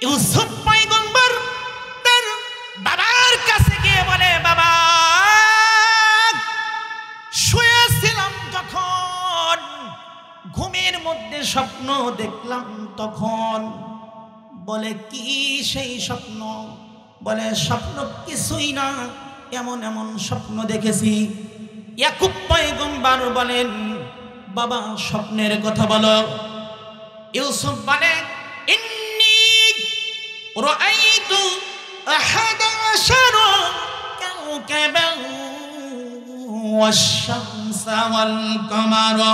ইউসুফ পয়গম্বর তার বাবার কাছে গিয়ে বলে, বাবা শুয়েছিলাম যখন ঘুমের মধ্যে স্বপ্ন দেখলাম তখন। বলে কি সেই স্বপ্ন? বলে স্বপ্ন কিছুই না, এমন এমন স্বপ্ন দেখেছি। ইয়াকুব পয়গম্বর বলেন, বাবা স্বপ্নের কথা বলো। ইউসুফ বলে, ইন্নী রাআইতু আহাদা আশারা কাওকাবান ওয়াশ-শামসা ওয়াল-কামারা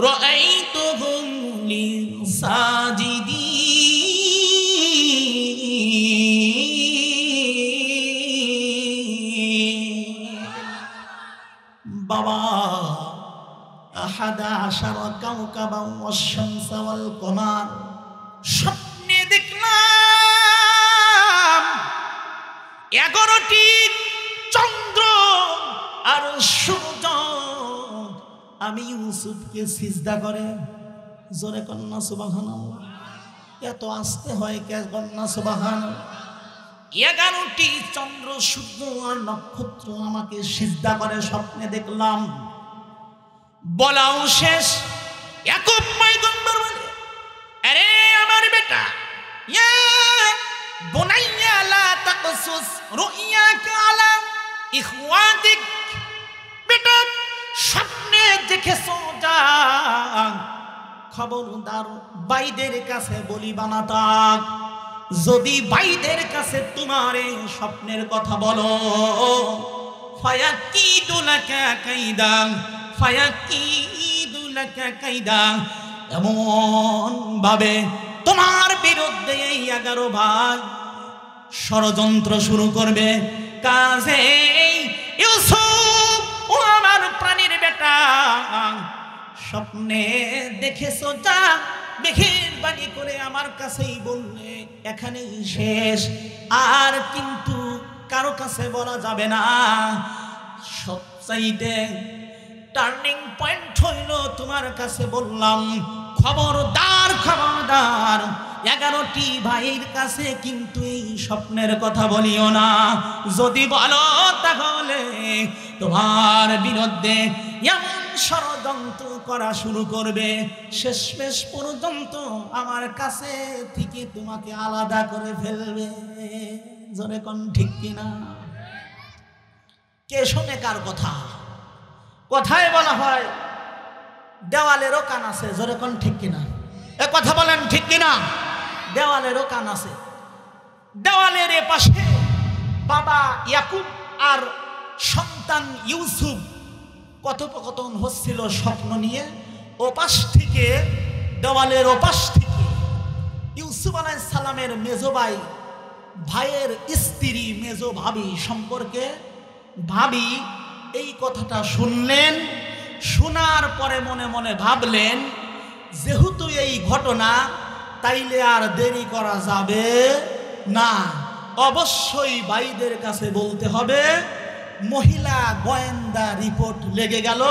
রাআইতুহুম লি সাজিদিন। বাবা আহাদা আশারা কাওকাবান ওয়াশ-শামসা ওয়াল-কামার, স্বপ্নে দেখলাম 11টি চন্দ্র আর সূর্য আমি ইউসুফকে সিজদা করে। জোরে কন্যা সুবহানাল্লাহ। এত আস্তে হয় কে কন্যা সুবহানাল্লাহ? 11টি চন্দ্র সূর্য আর নক্ষত্র আমাকে সিজদা করে স্বপ্নে দেখলাম। বলাও শেষ। ইয়াকুব পয়গম্বর বলে, আরে আমার বেটা, ইয়া বুনাইয়া লা তাকসুস রুইয়াকা আলা ইখওয়াতিক, বেটা স্বপ্নে দেখেছো যা খবরদার বাইদের কাছে বলিবা না তা। যদি বাইদের কাছে তোমার এই স্বপ্নের কথা বলো, ফায়াকিদু লাকা কাইদা, ফায়াকিদু লাকা কাইদা, এমন ভাবে তোমার বিরুদ্ধে এই 11 ভাই ষড়যন্ত্র শুরু করবে। কাজেই ইউসুফ, ও আমার প্রাণের বেটা, স্বপ্নে দেখেছো যা মেঘের বাণী করে আমার কাছেই বললে, এখানেই শেষ। আর কিন্তু কারো কাছে বলা যাবে না। সবচাইতে টার্নিং পয়েন্ট হইল তোমার কাছে বললাম, খবরদার খবরদার 11টি ভাইয়ের কাছে কিন্তু এই স্বপ্নের কথা বলিও না। যদি বলো তাহলে তোমার বিরুদ্ধে এমন ষড়যন্ত্র করা শুরু করবে, শেষমেশ পর্যন্ত আমার কাছে থেকে তোমাকে আলাদা করে ফেলবে। জোরে কোন ঠিক কিনা? কে শোনে কার কথা? কথায় বলা হয় দেওয়ালেরও কান আছে। জোরে কোন ঠিক কিনা? এ কথা বলেন ঠিক কিনা? দেওয়ালেরও কান আছে। দেওয়ালের এ পাশে বাবা ইয়াকুব আর সন্তান ইউসুফ কথোপকথন হচ্ছিল স্বপ্ন নিয়ে। ওপাশ থেকে, দেওয়ালের ওপাশ থেকে ইউসুফ আলাইহিস সালামের মেজো ভাই, ভাইয়ের স্ত্রী মেজো ভাবি সম্পর্কে ভাবি এই কথাটা শুনলেন। শোনার পরে মনে মনে ভাবলেন, যেহেতু এই ঘটনা, তাইলে আর দেরি করা যাবে না, অবশ্যই ভাইদের কাছে বলতে হবে। মহিলা গোয়েন্দা রিপোর্ট লেগে গেল।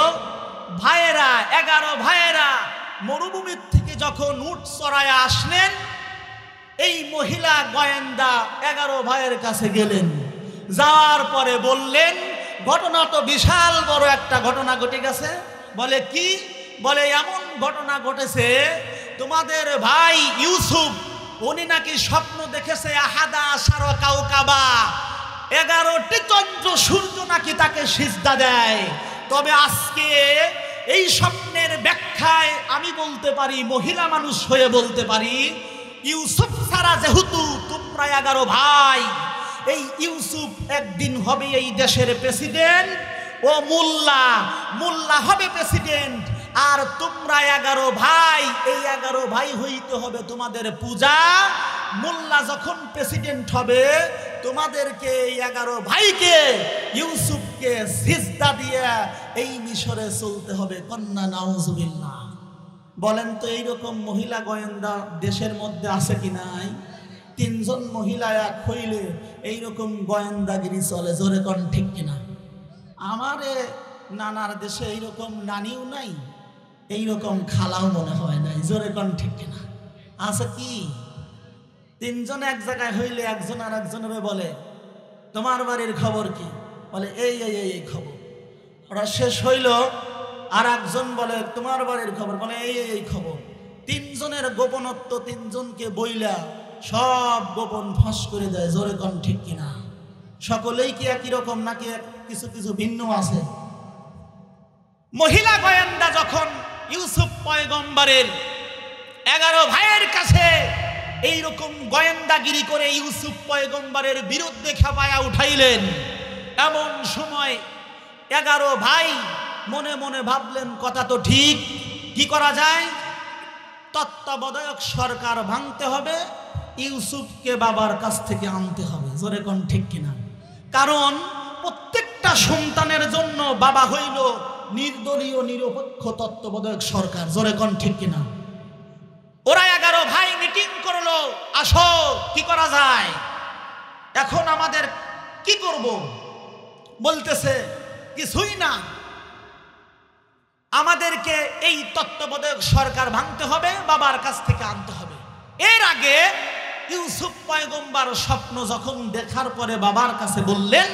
ভাইয়েরা, 11 ভাইয়েরা মরুভূমির থেকে যখন উট চড়ায় আসলেন, এই মহিলা গোয়েন্দা 11 ভাইয়ের কাছে গেলেন। যাওয়ার পরে বললেন, ঘটনা তো বিশাল বড় একটা ঘটনা ঘটে গেছে। বলে কি? বলে এমন ঘটনা ঘটেছে, তোমাদের ভাই ইউসুফ উনি নাকি স্বপ্ন দেখেছে আহাদা আশারা কাওকাবা, 11টি চন্দ্র সূর্য নাকি তাকে সিজদা দেয়। তবে আজকে এই স্বপ্নের ব্যাখ্যায় আমি বলতে পারি, মহিলা মানুষ হয়ে বলতে পারি, ইউসুফ ছাড়া যেহেতু তোমরা 11 ভাই, এই ইউসুফ একদিন হবে এই দেশের প্রেসিডেন্ট, ও মোল্লা হবে প্রেসিডেন্ট, আর তোমরা 11 ভাই, এই 11 ভাই হইতে হবে তোমাদের পূজা। মোল্লা যখন প্রেসিডেন্ট হবে, তোমাদেরকে এই 11 ভাইকে, ইউসুফকে সিজদা দিয়ে এই মিশরে চলতে হবে। কন্যা নাউজুবিল্লাহ। বলেন তো এইরকম মহিলা গোয়েন্দা দেশের মধ্যে আছে কি নাই? 3 জন মহিলা এক হইলে এইরকম গোয়েন্দাগিরি চলে। জোরে কোন ঠিক কিনা? আমারে নানার দেশে এইরকম নানিও নাই, এইরকম খালাও মনে হয় নাই। জোরে কোন ঠিক কিনা? আছে কি? তিনজন এক জায়গায় হইলে একজন আর একজনের বলে তোমার বাড়ির খবর কি, বলে এই এই এই খবর। ওরা শেষ হইল, আর একজন বলে তোমার বাড়ির খবর, বলে এই এই খবর। তিনজনের গোপনত্ব তিনজনকে বইলা সব গোপন ফাঁস করে দেয়। জোরে কোন ঠিক কিনা? সকলেই কি একই রকম নাকি কিছু কিছু ভিন্ন আছে? মহিলা গোয়েন্দা যখন ইউসুফ পয়গম্বরের 11 ভাইয়ের কাছে এইরকম গোয়েন্দাগিরি করে ইউসুফ পয়গম্বরের বিরুদ্ধে খেপায়া উঠাইলেন, এমন সময় 11 ভাই মনে মনে ভাবলেন কথা তো ঠিক, কি করা যায়? তত্ত্বাবধায়ক সরকার ভাঙতে হবে, ইউসুফকে বাবার কাছ থেকে আনতে হবে। জোরে কোন ঠিক কিনা? কারণ প্রত্যেকটা সন্তানের জন্য বাবা হইল নির্দলীয় নিরপেক্ষ তত্ত্বাবধায়ক সরকার। জোরে কোন ঠিক কিনা? ওরা 11 ভাই মিটিং করলো, আসো কি করা যায়, এখন আমাদের কি করব? বলতেছে কিছুই না, আমাদেরকে এই তত্ত্বাবধায়ক সরকার ভাঙতে হবে, বাবার কাছ থেকে আনতে হবে। এর আগে ইউসুফ পয়গম্বর স্বপ্ন যখন দেখার পরে বাবার কাছে বললেন,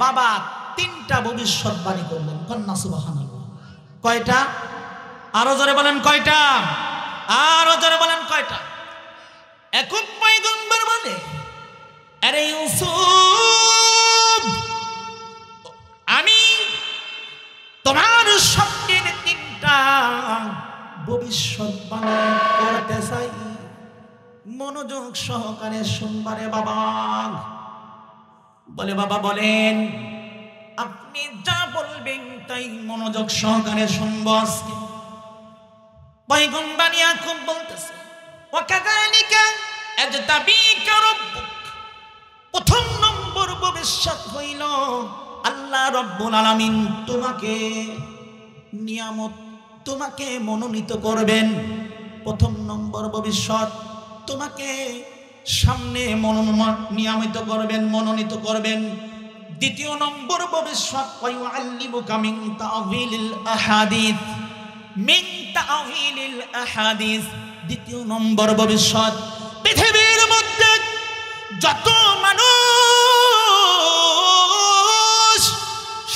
বাবা 3টা ভবিষ্যৎবাণী করলেন। কন্যা সুবহানাল্লাহ। কয়টা? আরো জোরে বলেন কয়টা? আরো জোরে বলেন কয়টা? ইয়াকুব পয়গম্বর বলে, আরে ইউসুফ, আমি তোমার স্বপ্নের 3টা ভবিষ্যৎবাণী করতে চাই, মনোযোগ সহকারে শুনবারে বাবা। বলে বাবা বলেন, আপনি যা বলবেন তাই মনোযোগ সহকারে শুনব আজকে। পয়গম্বর ইয়াকুব বলতেছে, ওয়াকাযালিকা আজতাবিকা রাব্বুক, প্রথম নম্বর ভবিষ্যৎ হইল আল্লাহ রাব্বুল আলামিন তোমাকে নিয়ামত, তোমাকে মনোনীত করবেন। প্রথম নম্বর ভবিষ্যৎ, তোমাকে সামনে নিয়ামিত করবেন, মনোনীত করবেন। দ্বিতীয় নম্বর ভবিষ্যৎ, ওয়ায়ুআল্লিমুকা মিন তা'ওয়িলিল আহাদিস, মিন তা'ওয়িলিল আহাদিস। দ্বিতীয় নম্বর ভবিষ্যৎ, পৃথিবীর মধ্যে যত মানুষ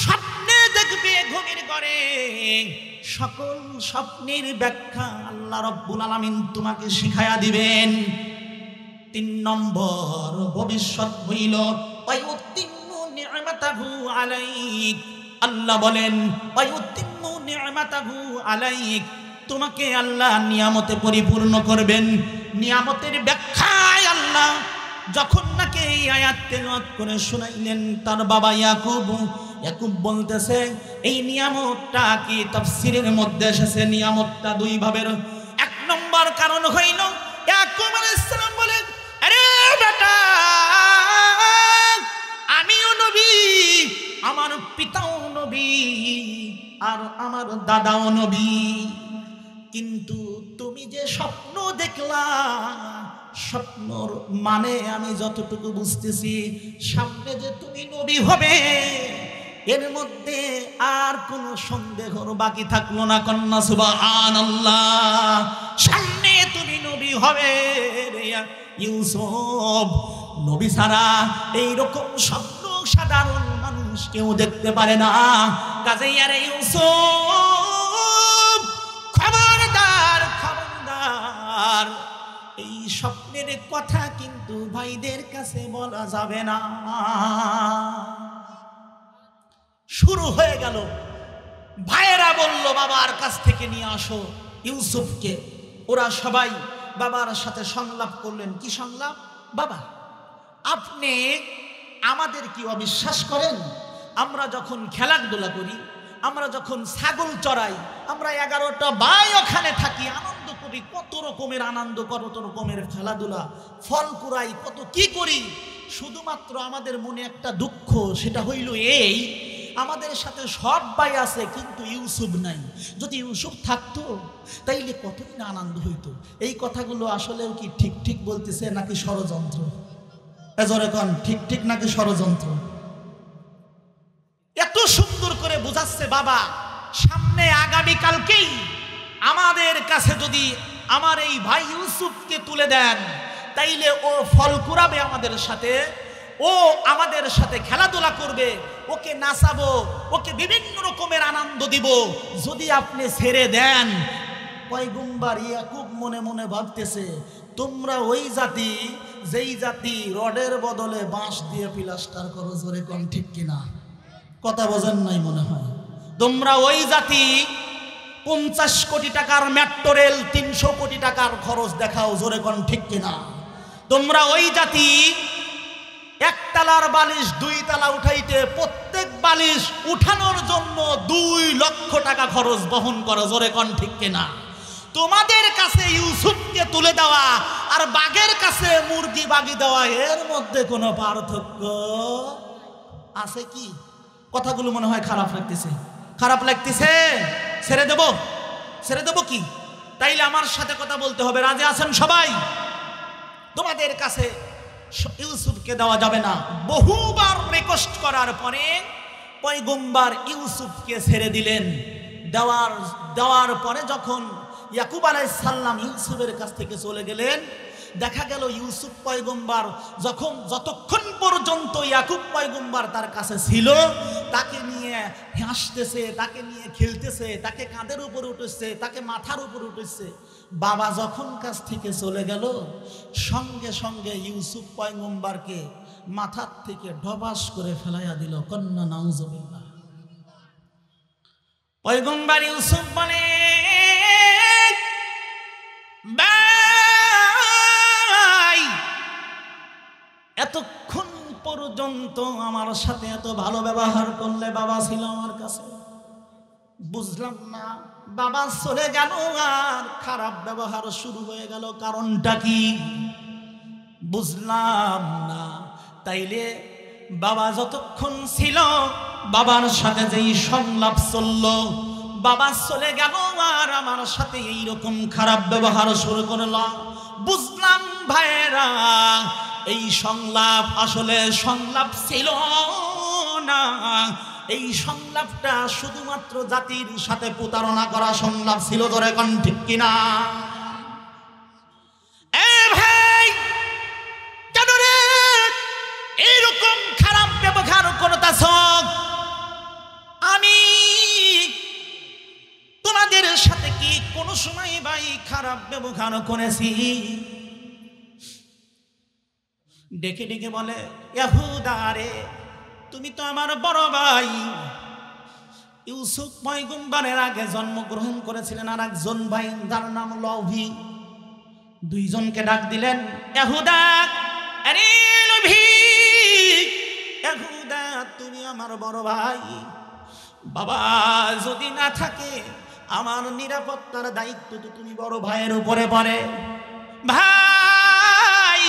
স্বপ্নে দেখবে ঘুমের ঘরে, সকল স্বপ্নের ব্যাখ্যা আল্লাহ রাব্বুল আলামিন তোমাকে শিখায়া দিবেন। 3 নম্বর ভবিষ্যৎ হইল ওয়ায়ুতিম্মু নি'মাতাহু আলাইক। আল্লাহ বলেন ওয়ায়ুতিম্মু নি'মাতাহু আলাইক, তোমাকে আল্লাহ নিয়ামতে পরিপূর্ণ করবেন। নিয়ামতের ব্যাখ্যায় আল্লাহ যখন নাকি এই আয়াত তেলাওয়াত করে শোনাইলেন তার বাবা ইয়াকুব বলতেছে, এই নিয়ামতটা কি তাফসীরের মধ্যে এসেছে, নিয়ামতটা 2 ভাবের। 1 নম্বর কারণ হইল ইয়াকুব আলাইহিস সালাম বলেন, আরে বেটা, আমিও নবী, আমার পিতাও নবী, আর আমার দাদাও নবী, কিন্তু তুমি যে স্বপ্ন দেখলা, স্বপ্নর মানে আমি যতটুকু বুঝতেছি, সামনে যে তুমি নবী হবে এর মধ্যে আর কোনো সন্দেহ বাকি থাকলো না। কন্যা সুবহানাল্লাহ। সামনে তুমি নবী হবে ইউসুফ। নবী ছাড়া এইরকম স্বপ্ন সাধারণ মানুষ কেউ দেখতে পারে না। কাজেই আরে ইউসুফ, খবরদার খবরদার, এই স্বপ্নের কথা কিন্তু ভাইদের কাছে বলা যাবে না। শুরু হয়ে গেল, ভাইয়েরা বলল বাবার কাছ থেকে নিয়ে আসো ইউসুফকে। ওরা সবাই বাবার সাথে সংলাপ করলেন। কি সংলাপ? বাবা, আপনি আমাদের কি অবিশ্বাস করেন? আমরা যখন খেলাধুলা করি, আমরা যখন ছাগল চড়াই, আমরা 11টা ভাই ওখানে থাকি, আনন্দ করি, কত রকমের আনন্দ, কত রকমের খেলাধুলা, ফল কুড়াই, কত কি করি। শুধুমাত্র আমাদের মনে একটা দুঃখ, সেটা হইল এই, আমাদের সাথে সব ভাই আছে কিন্তু ইউসুফ নাই। যদি ইউসুফ থাকতো তাইলে কতই না আনন্দ হইতো। এই কথাগুলো আসলেও কি ঠিক ঠিক বলতেছে নাকি ষড়যন্ত্র? এজরে কোন ঠিক ঠিক নাকি ষড়যন্ত্র? এত সুন্দর করে বোঝাচ্ছে বাবা, সামনে আগামীকালকেই আমাদের কাছে যদি আমার এই ভাই ইউসুফকে তুলে দেন, তাইলে ও ফল কুড়াবে আমাদের সাথে, ও আমাদের সাথে খেলাধুলা করবে, ওকে নাচাবো, ওকে বিভিন্ন রকমের আনন্দ দিব। যদি আপনি ছেড়ে দেন, পয়গম্বর ইয়াকুব মনে মনে ভাবতেছে তোমরা ওই জাতি যেই জাতি রডের বদলে বাঁশ দিয়ে প্লাস্টার করো। জোরে কোন ঠিক কিনা? কথা বোঝেন নাই মনে হয়। তোমরা ওই জাতি 50 কোটি টাকার মেট্রো রেল, 300 কোটি টাকার খরচ দেখাও। জোরে কোন ঠিক কিনা? তোমরা ওই জাতি একতলার বালিশ 2 তলা উঠাইতে প্রত্যেক বালিশ উঠানোর জন্য 2 লক্ষ টাকা খরচ বহন করো। জোরে কোন ঠিক কিনা? তোমাদের কাছে ইউসুফকে তুলে দেওয়া আর বাঘের কাছে মুরগি বাগি দেওয়া, এর মধ্যে কোনো পার্থক্য আছে কি? কথাগুলো মনে হয় খারাপ লাগতেছে। খারাপ লাগতেছে? ছেড়ে দেব? ছেড়ে দেব কি? তাইলে আমার সাথে কথা বলতে হবে। রাজি আছেন সবাই? তোমাদের কাছে ইউসুফকে দেওয়া যাবে না। বহুবার রিকোয়েস্ট করার পরে পয়গম্বর ইউসুফকে ছেড়ে দিলেন। দেওয়ার পরে যখন ইয়াকুব আলাইহিস সালাম ইউসুফের কাছ থেকে চলে গেলেন, দেখা গেল ইউসুফ পয়গম্বর যতক্ষণ পর্যন্ত ইয়াকুব পয়গম্বর তার কাছে ছিল, তাকে নিয়ে হাসতেছে, তাকে নিয়ে খেলতেছে, তাকে কাঁধের উপর উঠেছে, তাকে মাথার উপর উঠেছে। বাবা যখন কাছ থেকে চলে গেল, সঙ্গে সঙ্গে ইউসুফ পয়গম্বরকে মাথার থেকে ঢবাস করে ফেলাইয়া দিল। কন্যা নাউজুবিল্লাহ। পয়গম্বর ইউসুফ বলে, ভাই এতক্ষণ পর্যন্ত আমার সাথে এত ভালো ব্যবহার করলে, বাবা ছিল আমার কাছে, বুঝলাম না বাবা চলে গেল আর খারাপ ব্যবহার শুরু হয়ে গেল, কারণটা কি বুঝলাম না। তাইলে বাবা যতক্ষণ ছিল বাবার সাথে যেই সংলাপ চলল, বাবা চলে গেল আর আমার সাথে এইরকম খারাপ ব্যবহার শুরু করলো, বুঝলাম ভাইরা এই সংলাপ আসলে সংলাপ ছিল না। এই সংলাপটা শুধুমাত্র জাতির সাথে প্রতারণা করা সংলাপ ছিল। ধরে কোন ঠিক কিনা? ভাই কেন রে এইরকম খারাপ ব্যবহার করতেছ? আমি তোমাদের সাথে কি কোনো সময় ভাই খারাপ ব্যবহার করেছি? ডেকে ডেকে বলে, ইয়াহুদা রে তুমি তো আমার বড় ভাই। ইউসুফ পয়গম্বরের আগে জন্মগ্রহণ করেছিলেন আর একজন ভাই, যার নাম লভি। দুইজনকে ডাক দিলেন, ইয়াহুদা আরে লভি, ইয়াহুদা তুমি আমার বড় ভাই। বাবা যদি না থাকে আমার নিরাপত্তার দায়িত্ব তো তুমি বড় ভাইয়ের উপরে পড়ে। ভাই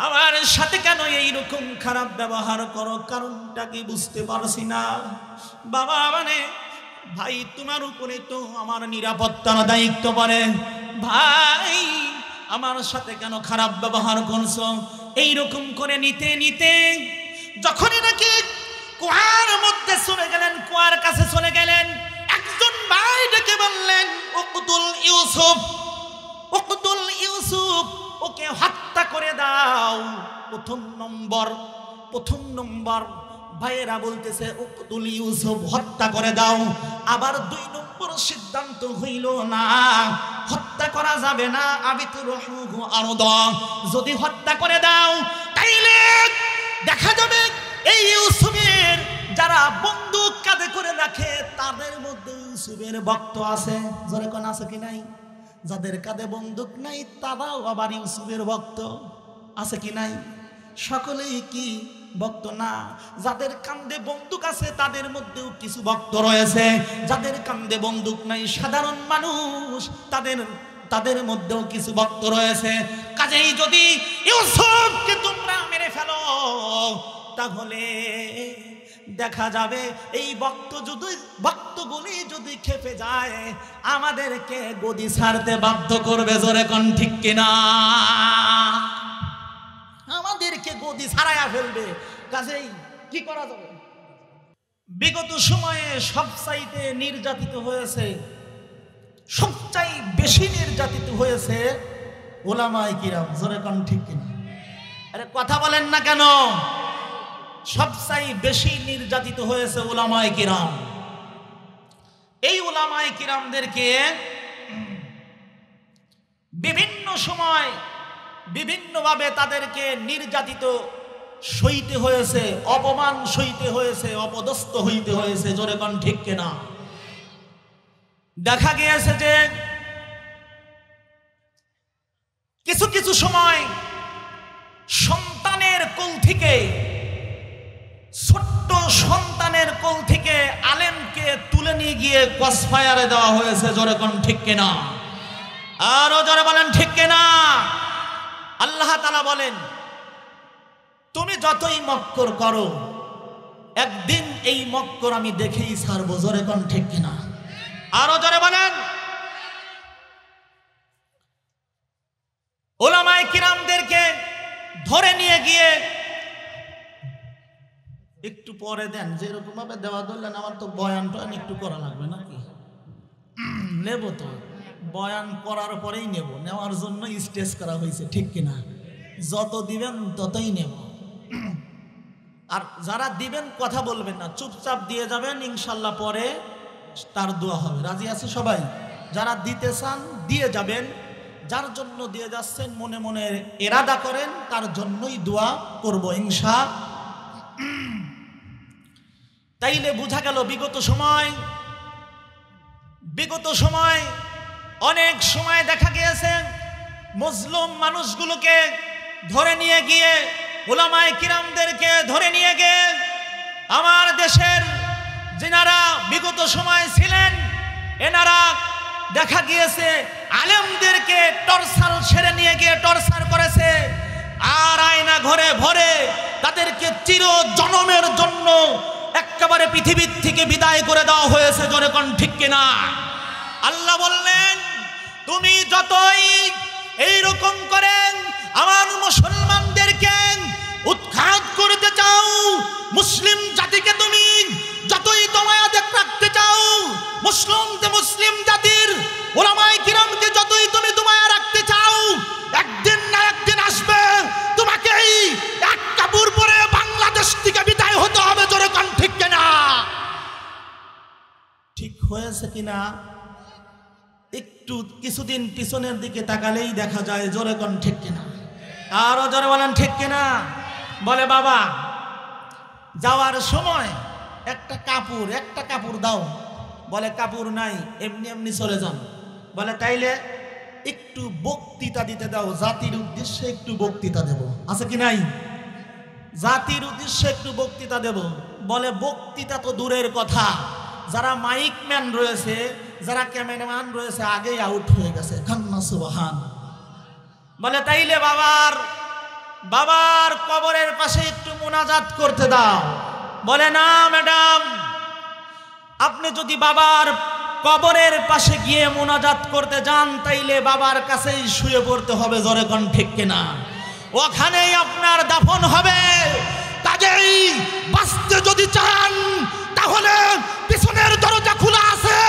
আমার সাথে কেন এইরকম খারাপ ব্যবহার করো? কারণটা কি বুঝতে পারছি না। বাবা মানে ভাই তোমার উপরে তো আমার নিরাপত্তার দায়িত্ব পড়ে। ভাই আমার সাথে কেন খারাপ ব্যবহার করছো? এইরকম করে নিতে নিতে যখনই নাকি কুয়ার মধ্যে চলে গেলেন, কুয়ার কাছে চলে গেলেন, একজন ভাই ডেকে বললেন, উকতুল ইউসুফ, উকতুল ইউসুফ, ওকে হত্যা করে দাও। প্রথম নম্বর ভাইয়েরা বলতেছে উকতুল ইউসুফ, হত্যা করে দাও। আবার 2 নম্বর সিদ্ধান্ত হইল না, হত্যা করা যাবে না। আবিতুরহুহু আরদা, যদি হত্যা করে দাও তাইলে দেখা যাবে এই ইউসুফের যারা বন্দুক কাঁধে করে রাখে তাদের মধ্যে ইউসুফের ভক্ত আছে। জোরে কোন আছে কি নাই? যাদের কাঁধে বন্দুক নাই তারাও আবার ইউসুফের ভক্ত আছে কি নাই? সকলেই কি ভক্ত না? যাদের কাঁধে বন্দুক আছে তাদের মধ্যেও কিছু ভক্ত রয়েছে, যাদের কাঁধে বন্দুক নাই সাধারণ মানুষ তাদের মধ্যেও কিছু ভক্ত রয়েছে। কাজেই যদি ইউসুফকে তোমরা মেরে ফেলো তাহলে দেখা যাবে এই ভক্তগুলি যদি খেপে যায় আমাদেরকে গদি ছাড়তে বাধ্য করবে। জোরে কোন ঠিক কিনা? আমাদেরকে গদি ছাড়াইয়া ফেলবে। কাজেই কি করা যাবে? বিগত সময়ে সবচাইতে নির্যাতিত হয়েছে, সবচাই বেশি নির্যাতিত হয়েছে উলামায়ে কিরাম, জোরে কোন ঠিক কিনা? আরে কথা বলেন না কেন? সবচেয়ে বেশি নির্যাতিত হয়েছে উলামায়ে কিরাম। এই উলামায়ে কিরামদেরকে বিভিন্ন সময় বিভিন্নভাবে তাদেরকে নির্যাতিত সইতে হয়েছে, অপমান সইতে হয়েছে, অপদস্থ হইতে হয়েছে, জোরে কোন ঠিক কিনা? দেখা গিয়েছে যে কিছু কিছু সময় সন্তানের কোল থেকে, ছোট্ট সন্তানের কোল থেকে আলেমকে তুলে নিয়ে গিয়ে ক্রসফায়ারে দেওয়া হয়েছে, জোরে কোন ঠিক কিনা? আরো জোরে বলেন ঠিক কিনা? আল্লাহ তাআলা বলেন, তুমি যতই মক্কর করো একদিন এই মক্কর আমি দেখেই ছাড়বো, জোরে কোন ঠিক কিনা? আরো জোরে বলেন। উলামায়ে কিরামদেরকে ধরে নিয়ে গিয়ে, একটু পরে দেন, যেরকম ভাবে দেওয়া ধরলেন, আমার তো বয়ান টয়ান একটু করা লাগবে নাকি? নেব তো, বয়ান করার পরেই নেব, নেওয়ার জন্য স্টেজ করা হয়েছে, ঠিক কিনা? যত দিবেন ততই নেব। আর যারা দিবেন কথা বলবেন না, চুপচাপ দিয়ে যাবেন, ইনশাল্লাহ পরে তার দোয়া হবে। রাজি আছে সবাই? যারা দিতে চান দিয়ে যাবেন, যার জন্য দিয়ে যাচ্ছেন মনে মনে ইরাদা করেন, তার জন্যই দোয়া করব ইনশাআল্লাহ। তাইলে বোঝা গেল বিগত সময় অনেক সময় দেখা গিয়েছে মজলুম মানুষগুলোকে ধরে নিয়ে গিয়ে, উলামায়ে কিরামদেরকে ধরে নিয়ে গিয়ে, আমার দেশের যিনারা বিগত সময় ছিলেন এনারা দেখা গিয়েছে আলেমদেরকে টর্চার ছেড়ে নিয়ে গিয়ে টর্চার করেছে, আর আয়না ঘরে ভরে তাদেরকে চির জনমের জন্য একেবারে পৃথিবীর থেকে বিদায় করে দেওয়া হয়েছে, জোরে কোন ঠিক কিনা? আল্লাহ বললেন, তুমি যতই এইরকম করেন আমার মুসলমানদেরকে উৎখাত করতে চাও, মুসলিম জাতিকে তুমি যতই দমায়া রাখতে চাও, মুসলিম জাতির উলামায়ে কিরামকে যতই তুমি দমায়া রাখতে চাও, একদিন না একদিন আসবে তোমাকে এই এক কাপড় পরে বাংলাদেশ থেকে বিদায় হতে হবে, জোরে কোন ঠিক কিনা? ঠিক হয়েছে কিনা? একটু কিছুদিন পিছনের দিকে তাকালেই দেখা যায়, জোরে কোন ঠিক কিনা? আরো জোরে বলেন ঠিক কিনা? বলে বাবা যাওয়ার সময় একটা কাপড় দাও। বলে কাপড় নাই, এমনি এমনি চলে যান। বলে তাইলে একটু বক্তৃতা দিতে দাও, জাতির উদ্দেশ্যে একটু বক্তৃতা দেব। আছে কি নাই? জাতির উদ্দেশ্যে একটু বক্তৃতা দেব। বলে বক্তৃতা তো দূরের কথা, যারা মাইক ম্যান রয়েছে, যারা ক্যামেরাম্যান রয়েছে আগেই আউট হয়ে গেছে। খান্না সুবহান। বলে তাইলে বাবার কবরের পাশে একটু মোনাজাত করতে দাও। বলে না ম্যাডাম, আপনি যদি বাবার কবরের পাশে গিয়ে মোনাজাত করতে যান তাইলে বাবার কাছেই শুয়ে পড়তে হবে, জোরে কোন ঠিক কিনা? ওখানেই আপনার দাফন হবে। কাজেই বাঁচতে যদি চান তাহলে পিছনের দরজা খোলা আছে,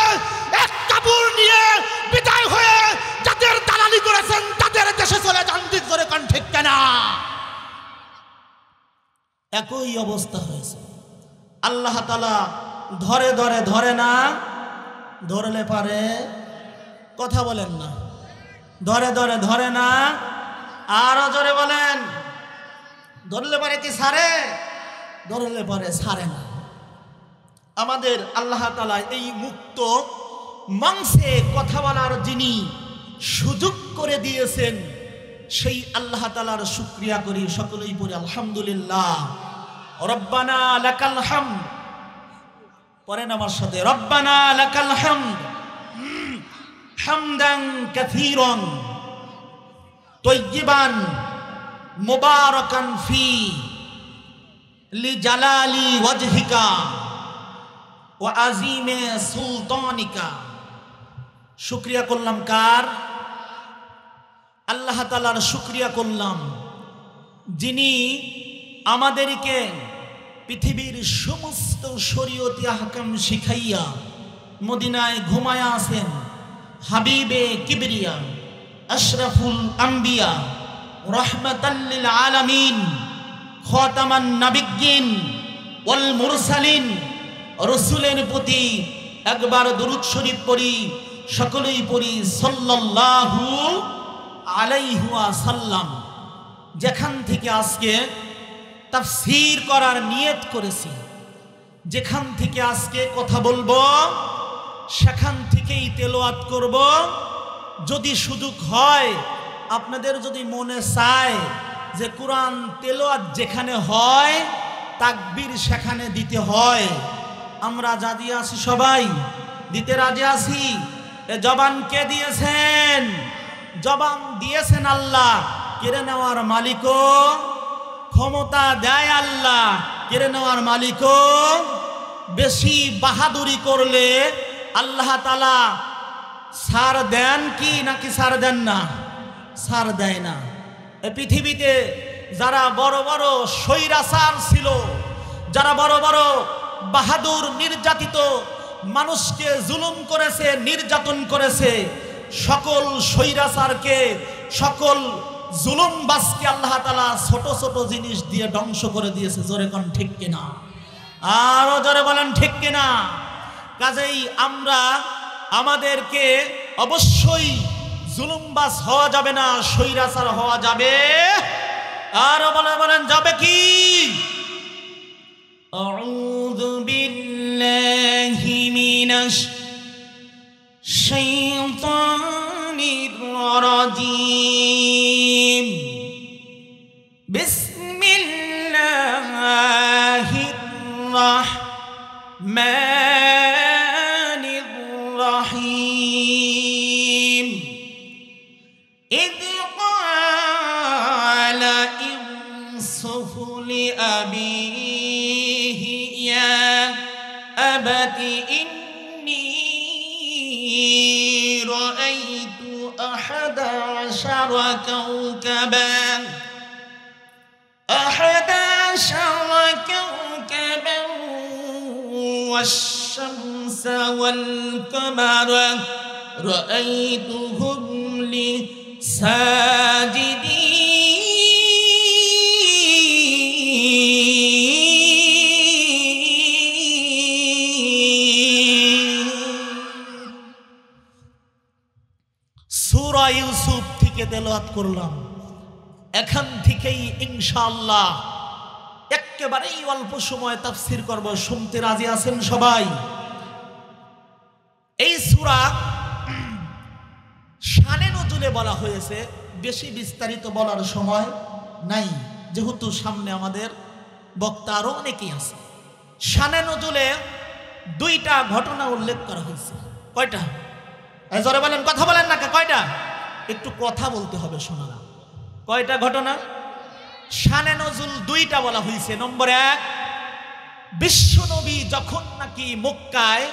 এক কাপড় নিয়ে বিদায় হয়ে যাদের দালালি করেছেন তাদের দেশে চলে যান, জোরে কোন ঠিক কিনা? একই অবস্থা হয়েছে। আল্লাহ তাআলা ধরে না, ধরলে পারে, কথা বলেন না, ধরে না, আরো জোরে বলেন, ধরলে পারে কি ছাড়ে? ধরলে পারে ছাড়ে না। আমাদের আল্লাহ তাআলা এই মুক্ত মাংসে কথা বলার যিনি সুযোগ করে দিয়েছেন, সেই আল্লাহ তাআলার শুকরিয়া করি। সকলেই পড়ি আলহামদুলিল্লাহ। রব্বানা লাকাল হামদ। পড়েন আমার সাথে, রব্বানা লাকাল হামদ হামদান কাসীরান তাইয়িবান মুবারাকান ফি লিজালালি ওয়াজহিকা ওয়া আযীমে সুলতানিকা। শুকরিয়া করলাম কার? আল্লাহ তাআলার শুকরিয়া করলাম, যিনি আমাদেরকে পৃথিবীর সমস্ত শরীয়তি আহকাম শিখাইয়া মদিনায় ঘুমায়া আছেন। হাবিবে কিবরিয়া আশরাফুল আম্বিয়া, রাহমাতাল লিল আলামিন, খাতামান নাবিয়্যিন ওয়াল মুরসালিন, রাসূলের প্রতি একবার দরুদ শরীফ পড়ি, সকলেই পড়ি সাল্লাল্লাহু আলাইহি ওয়াসাল্লাম। যেখান থেকে আজকে তাফসীর করার নিয়ত করেছি, যেখান থেকে আজকে কথা বলবো, সেখান থেকেই তেলাওয়াত করব। যদি সুযোগ হয়, আপনাদের যদি মনে চায় যে কোরআন তেলাওয়াত যেখানে হয় তাকবীর সেখানে দিতে হয়, আমরা রাজি আছি, সবাই দিতে রাজি আছি। এ জবান কে দিয়েছেন? জবান দিয়েছেন আল্লাহ, কেড়ে নেওয়ার মালিকও, ক্ষমতা দেয় আল্লাহ, কেড়ে নেওয়ার মালিকও। বেশি বাহাদুরি করলে আল্লাহ তাআলা ছাড় দেন কি নাকি ছাড় দেন না? ছাড় দেয় না। এই পৃথিবীতে যারা বড় বড় স্বৈরাচার ছিল, যারা বড় বড় বাহাদুর নির্যাতিত মানুষকে জুলুম করেছে, নির্যাতন করেছে, সকল স্বৈরাচারকে, সকল জুলুমবাজকে আল্লাহ তাআলা ছোট ছোট জিনিস দিয়ে ধ্বংস করে দিয়েছে। জোরে কোন ঠিক কিনা? আরো জোরে বলেন ঠিক কিনা? কাজেই আমরা আমাদেরকে অবশ্যই জুলুমবাজ হওয়া যাবে না, স্বৈরাচার হওয়া যাবে। আরো বলেন যাবে কি? আউযু বিল্লাহি মিনাশ শাইতানির রাজীম। বিসমিল্লাহির রাহমানির রাহিম। إذ قال يوسف لأبيه يا أبت إني رأيت 11 كوكبا والشمس والقمر رأيتهم لي ساجدين। সূরা ইউসুফ থেকে তেলাওয়াত করলাম। এখান থেকেই ইনশাআল্লাহ একেবারেই অল্প সময় তাফসীর করব। শুনতে রাজি আছেন সবাই? এই সূরা শানে নজুলে বলা হয়েছে, বেশি বিস্তারিত বলার সময় নাই, যেহেতু সামনে আমাদের বক্তা আরো অনেকেই আছে। শানে নজুলে 2টা ঘটনা উল্লেখ করা হয়েছে। কয়টা? জোরে বলেন, কথা বলেন না, কয়টা? একটু কথা বলতে হবে শোনারা। কয়টা ঘটনা? শানে নজুল 2টা বলা হয়েছে। নম্বর 1, বিশ্বনবী যখন নাকি মক্কায়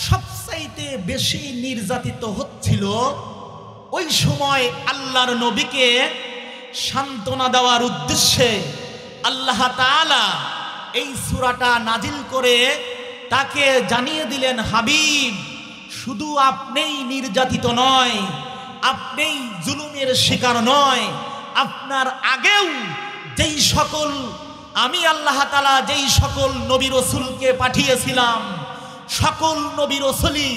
সবচাইতে বেশি নির্যাতিত হচ্ছিল, ওই সময় আল্লাহর নবীকে সান্ত্বনা দেওয়ার উদ্দেশ্যে আল্লাহ তাআলা এই সূরাটা নাজিল করে তাকে জানিয়ে দিলেন, হাবিব, শুধু আপনিই নির্যাতিত নয়, আপনিই জুলুমের শিকার নয়, আপনার আগেও যেই সকল আমি আল্লাহ তাআলা যেই সকল নবী রাসূলকে পাঠিয়েছিলাম, সকল নবী রাসূলই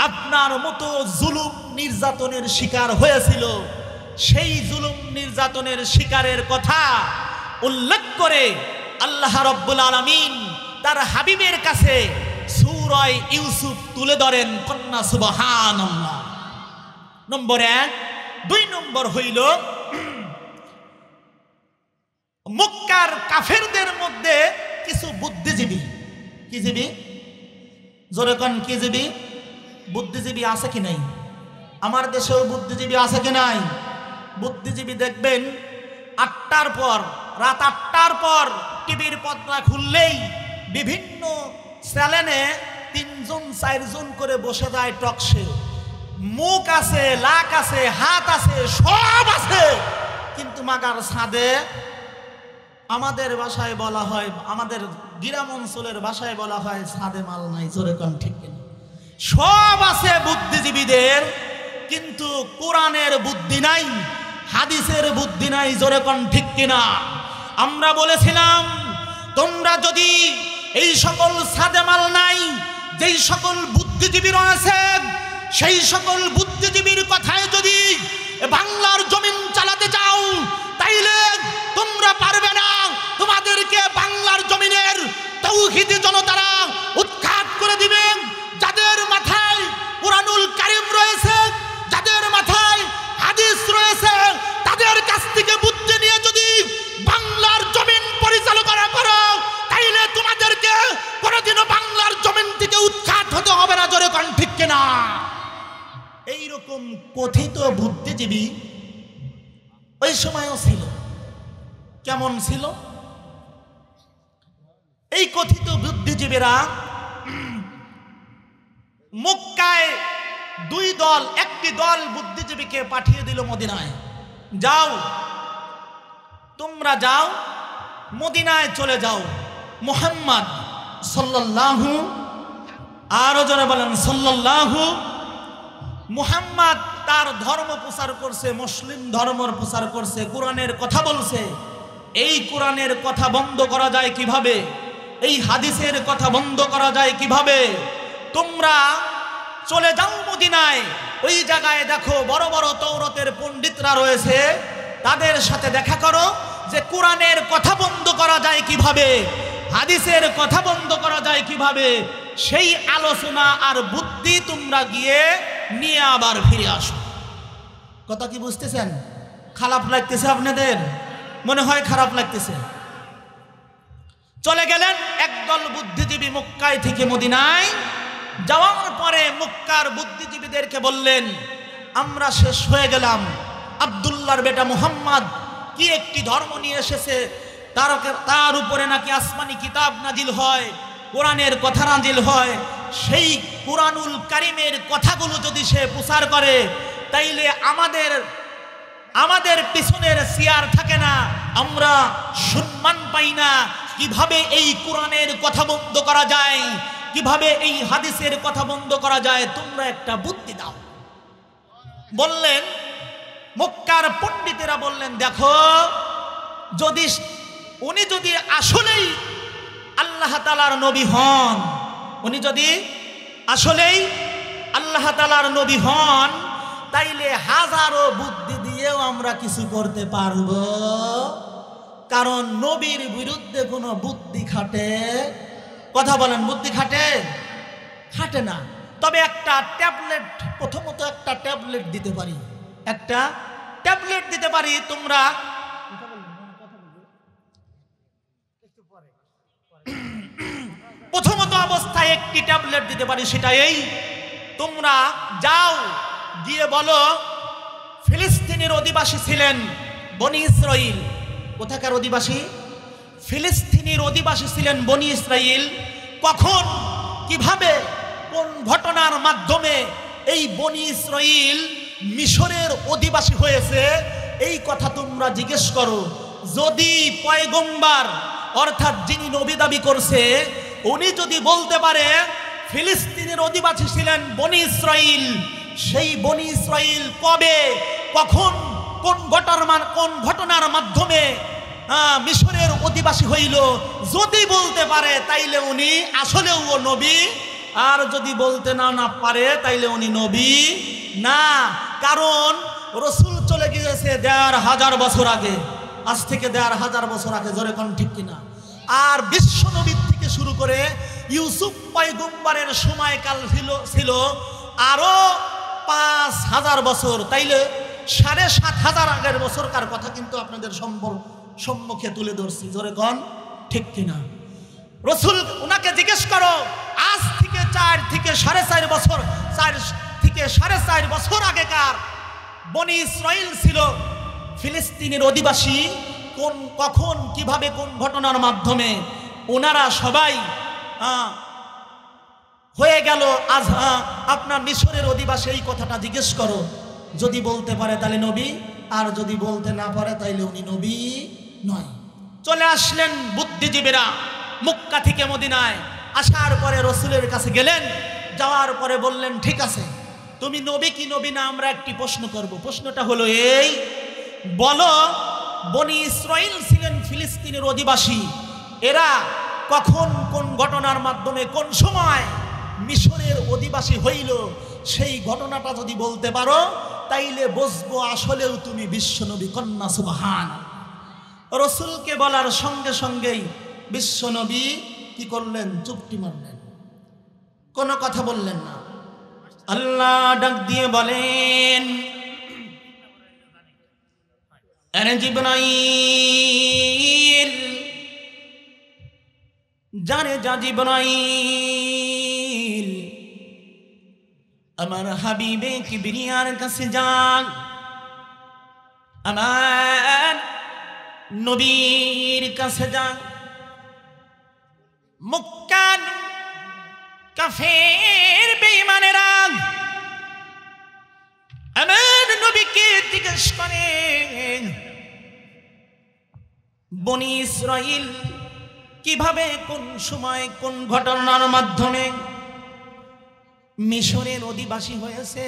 আপনার মতো জুলুম নির্যাতনের শিকার হয়েছিল। সেই জুলুম নির্যাতনের শিকারের কথা উল্লেখ করে আল্লাহ রাব্বুল আলামিন তার হাবিবের কাছে সূরা ইউসুফ তুলে ধরেন। কন্যা সুবহানাল্লাহ। নম্বর 1। 2 নম্বর হইল, মক্কার কাফেরদের মধ্যে কিছু বুদ্ধিজীবী, কি জীবী? জোরে কোন, কি জীবী? বুদ্ধিজীবী আছে কি নাই? আমার দেশেও বুদ্ধিজীবী আছে কি নাই? বুদ্ধিজীবী দেখবেন 8টার পর, রাত 8টার পর টিভির পর্দা খুললেই বিভিন্ন চ্যানেলে 3 জন 4 জন করে বসে যায় টকশে। মুখ আছে, লাক আছে, হাত আছে, সব আছে, কিন্তু মাগার ছাদে, আমাদের ভাষায় বলা হয়, আমাদের গ্রাম অঞ্চলের ভাষায় বলা হয়, ছাদে মাল নাই। জোরে কোন ঠিক কিনা? সব আছে বুদ্ধিজীবীদের, কিন্তু কোরআনের বুদ্ধি নাই, হাদিসের বুদ্ধি নাই। জোরে কোন ঠিক কিনা? আমরা বলেছিলাম তোমরা যদি এই সকল সাদেমাল নাই, যেই সকল বুদ্ধিজীবী রয়েছে, সেই সকল বুদ্ধিজীবীর কথায় যদি বাংলার জমিন চালাতে চাও, তাইলে তোমরা পারবে না। তোমাদেরকে বাংলার জমিনের তৌহিদি জনতারা উৎখাত করে দিবেন। যাদের মাথায় কুরআনুল কারীম রয়েছে, যাদের মাথায় হাদিস রয়েছে, তাদের কাছ থেকে বুদ্ধি নিয়ে যদি বাংলার জমিন পরিচালনা করো, তাইলে তোমাদেরকে কোনোদিনও বাংলার জমিন থেকে উৎখাত হতে হবে না। জোরে কোন ঠিক কিনা? এইরকম কথিত বুদ্ধিজীবী ওই সময়ও ছিল। কেমন ছিল? এই কথিত বুদ্ধিজীবীরা মক্কায় দুই দল, একটি দল বুদ্ধিজীবীকে পাঠিয়ে দিল মদিনায়, যাও তোমরা যাও, মদিনায় চলে যাও। মুহাম্মদ সাল্লাল্লাহু, আরো জোরে বলেন সাল্লাল্লাহু, মুহাম্মদ তার ধর্ম প্রচার করছে, মুসলিম ধর্মের প্রচার করছে, কোরআনের কথা বলছে। এই কোরআনের কথা বন্ধ করা যায় কিভাবে? এই হাদিসের কথা বন্ধ করা যায় কিভাবে? তোমরা চলে যাও মদিনায়, ওই জায়গায় দেখো বড় বড় তৌরাতের পণ্ডিতরা রয়েছে, তাদের সাথে দেখা করো যে কোরআনের কথা বন্ধ করা যায় কিভাবে, হাদিসের কথা বন্ধ করা যায় কিভাবে। সেই আলোচনা আর বুদ্ধি তোমরা গিয়ে নিয়ে আবার ফিরে আসো। কথা কি বুঝতেছেন? খারাপ লাগতেছে আপনাদের? মনে হয় খারাপ লাগতেছে। চলে গেলেন একদল বুদ্ধিজীবী মক্কায় থেকে মদিনায়। যাওয়ার পরে মক্কার বুদ্ধিজীবীদেরকে বললেন, আমরা শেষ হয়ে গেলাম। আব্দুল্লাহর বেটা মুহাম্মদ কি একটি ধর্ম নিয়ে এসেছে, তার উপরে নাকি আসমানি কিতাব নাজিল হয়, কোরআনের কথা নাজিল হয়। সেই কুরআনুল কারীমের কথাগুলো যদি সে প্রচার করে, তাইলে আমাদের পিছনের চেয়ার থাকে না, আমরা সম্মান পাই না। কিভাবে এই কোরআনের কথা বন্ধ করা যায়, কিভাবে এই হাদিসের কথা বন্ধ করা যায়, তোমরা একটা বুদ্ধি দাও। বললেন, মক্কার পণ্ডিতেরা বললেন, দেখো উনি যদি আসলেই আল্লাহ তাআলার নবী হন, উনি যদি আসলেই আল্লাহ তাআলার নবী হন, তাইলে হাজারো বুদ্ধি দিয়েও আমরা কিছু করতে পারবো। কারণ নবীর বিরুদ্ধে কোনো বুদ্ধি খাটে? কথা বলেন, বুদ্ধি খাটে? খাটে না। তবে একটা ট্যাবলেট, প্রথমত একটা ট্যাবলেট দিতে পারি, একটা ট্যাবলেট দিতে পারি। তোমরা প্রথমত অবস্থায় একটি ট্যাবলেট দিতে পারি, সেটা এই, তোমরা যাও গিয়ে বলো, ফিলিস্তিনের অধিবাসী ছিলেন বনি ইসরাইল। কোথাকার অধিবাসী? ফিলিস্তিনের অধিবাসী ছিলেন বনি ইসরাইল। কখন, কিভাবে, কোন ঘটনার মাধ্যমে এই বনি ইসরাইল মিশরের অধিবাসী হয়েছে, এই কথা তোমরা জিজ্ঞেস করো। যদি পয়গম্বর অর্থাৎ যিনি নবী দাবি করছে, উনি যদি বলতে পারে ফিলিস্তিনের অধিবাসী ছিলেন বনি ইসরাইল, সেই বনি ইসরাইল কবে, কখন, কোন ঘটনার মাধ্যমে মিশরের অধিবাসী হইল, যদি বলতে পারে তাইলে উনি আসলেও নবী। আর যদি বলতে না পারে তাইলে উনি নবী না। কারণ রসুল চলে গিয়েছে ১৫০০ বছর আগে, আজ থেকে ১৫০০ বছর আগে। জোরে কোন ঠিক কিনা? আর বিশ্ব নবীর থেকে শুরু করে ইউসুফ পয়গম্বরের সময়কাল ছিল আরো ৫০০০ বছর। তাইলে ৭৫০০ আগের বছরকার কথা কিন্তু আপনাদের সম্মুখে তুলে ধরছি। জোরে কোন ঠিক কিনা? রসুল ওনাকে জিজ্ঞেস করো, আজ থেকে ৪ থেকে ৪.৫ বছর, ৪ থেকে ৪.৫ বছর আগেকার বনি ইসরাইল ছিল ফিলিস্তিনের অধিবাসী, কখন, কিভাবে, কোন ঘটনার মাধ্যমে ওনারা সবাই হয়ে গেল আজ আপনার মিশরের অধিবাসী, এই কথাটা জিজ্ঞেস করো। যদি বলতে পারে তাহলে নবী, আর যদি বলতে না পারে তাইলে উনি নবী নয়। চলে আসলেন বুদ্ধিজীবীরা মক্কা থেকে মদিনায়। আসার পরে রসুলের কাছে গেলেন, যাওয়ার পরে বললেন, ঠিক আছে, তুমি নবী কি নবী না? আমরা একটি প্রশ্ন করব। প্রশ্নটা হলো এই, বলো বনি ইসরাইল ছিলেন ফিলিস্তিনের অধিবাসী, এরা কখন কোন ঘটনার মাধ্যমে কোন সময় মিশরের অধিবাসী হইল, সেই ঘটনাটা যদি বলতে পারো তাইলে বুঝবো আসলেও তুমি বিশ্বনবী কন্যা। সুবহান। রসুলকে বলার সঙ্গে সঙ্গেই বিশ্বনবী কি করলেন? চুপটি মারলেন, কোনো কথা বললেন না। আল্লাহ ডাক দিয়ে বলেন, আরে জিবরাইল, জানে যা জিবরাইল, আমার হাবিবে কিবরিয়ার কাছে যান, আমার নবীর কাছে যান। মুক্কান কাফের বেঈমানেরা আমার নবীকে জিজ্ঞেস করে, বনি ইসরাইল কিভাবে কোন সময় কোন ঘটনার মাধ্যমে মিশরের অধিবাসী হয়েছে